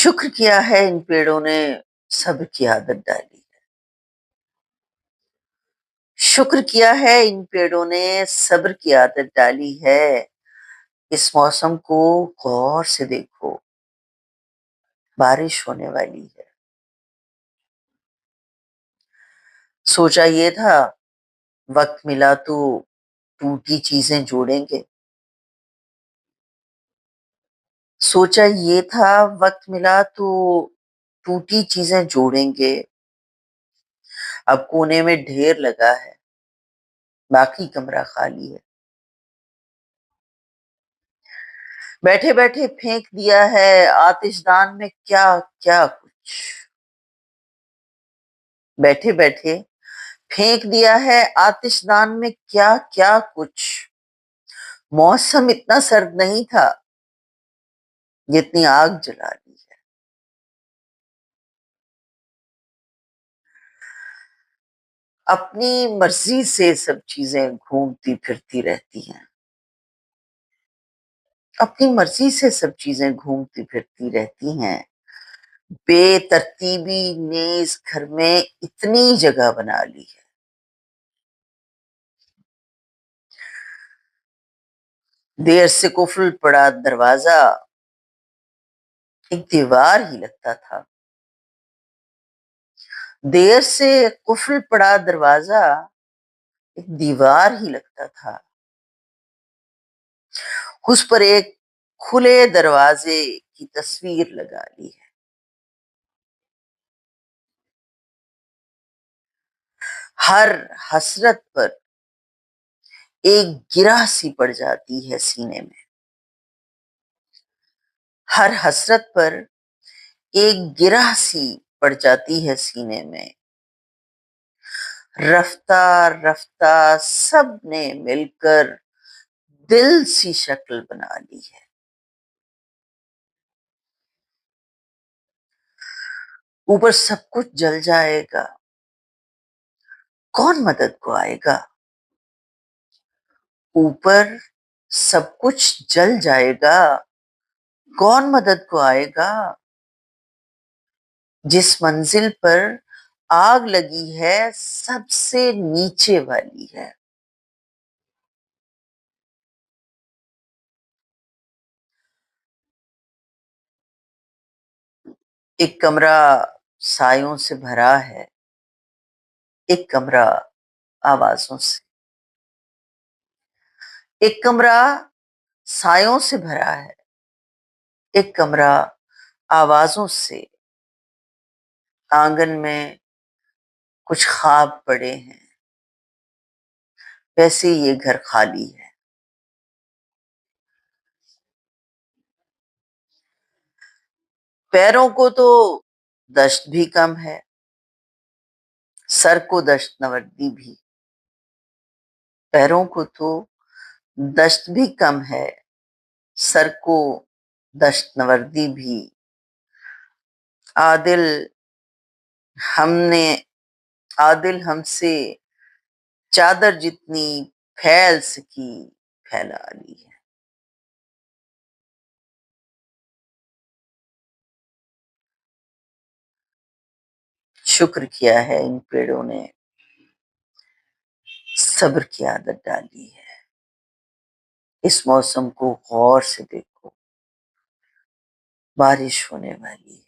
شکر کیا ہے ان پیڑوں نے صبر کی عادت ڈالی ہے. شکر کیا ہے ان پیڑوں نے صبر کی عادت ڈالی ہے. اس موسم کو غور سے دیکھو، بارش ہونے والی ہے. سوچا یہ تھا وقت ملا تو ٹوٹی چیزیں جوڑیں گے. سوچا یہ تھا وقت ملا تو ٹوٹی چیزیں جوڑیں گے. اب کونے میں ڈھیر لگا ہے، باقی کمرہ خالی ہے. بیٹھے بیٹھے پھینک دیا ہے آتش دان میں کیا کیا کچھ. بیٹھے بیٹھے پھینک دیا ہے آتش دان میں کیا کیا کچھ. موسم اتنا سرد نہیں تھا جتنی آگ جلا دی ہے. اپنی مرضی سے سب چیزیں گھومتی پھرتی رہتی ہیں. اپنی مرضی سے سب چیزیں گھومتی پھرتی رہتی ہیں. بے ترتیبی نے اس گھر میں اتنی جگہ بنا لی ہے. دیر سے قفل پڑا دروازہ ایک دیوار ہی لگتا تھا. دیر سے قفل پڑا دروازہ ایک دیوار ہی لگتا تھا. اس پر ایک کھلے دروازے کی تصویر لگا لی ہے. ہر حسرت پر ایک گرہ سی پڑ جاتی ہے سینے میں. ہر حسرت پر ایک گرہ سی پڑ جاتی ہے سینے میں. رفتہ رفتہ سب نے مل کر دل سی شکل بنا لی ہے. اوپر سب کچھ جل جائے گا، کون مدد کو آئے گا. اوپر سب کچھ جل جائے گا، کون مدد کو آئے گا. جس منزل پر آگ لگی ہے سب سے نیچے والی ہے. ایک کمرہ سایوں سے بھرا ہے، ایک کمرہ آوازوں سے. ایک کمرہ سایوں سے بھرا ہے، ایک کمرہ آوازوں سے. آنگن میں کچھ خواب پڑے ہیں، ویسے یہ گھر خالی ہے. پیروں کو تو دشت بھی کم ہے، سر کو دشت نوردی بھی. پیروں کو تو دشت بھی کم ہے، سر کو دشت نوردی بھی. عادل ہم سے چادر جتنی پھیل سکی پھیلا لی ہے. شکر کیا ہے ان پیڑوں نے صبر کی عادت ڈالی ہے. اس موسم کو غور سے دیکھو، بارش ہونے والی ہے.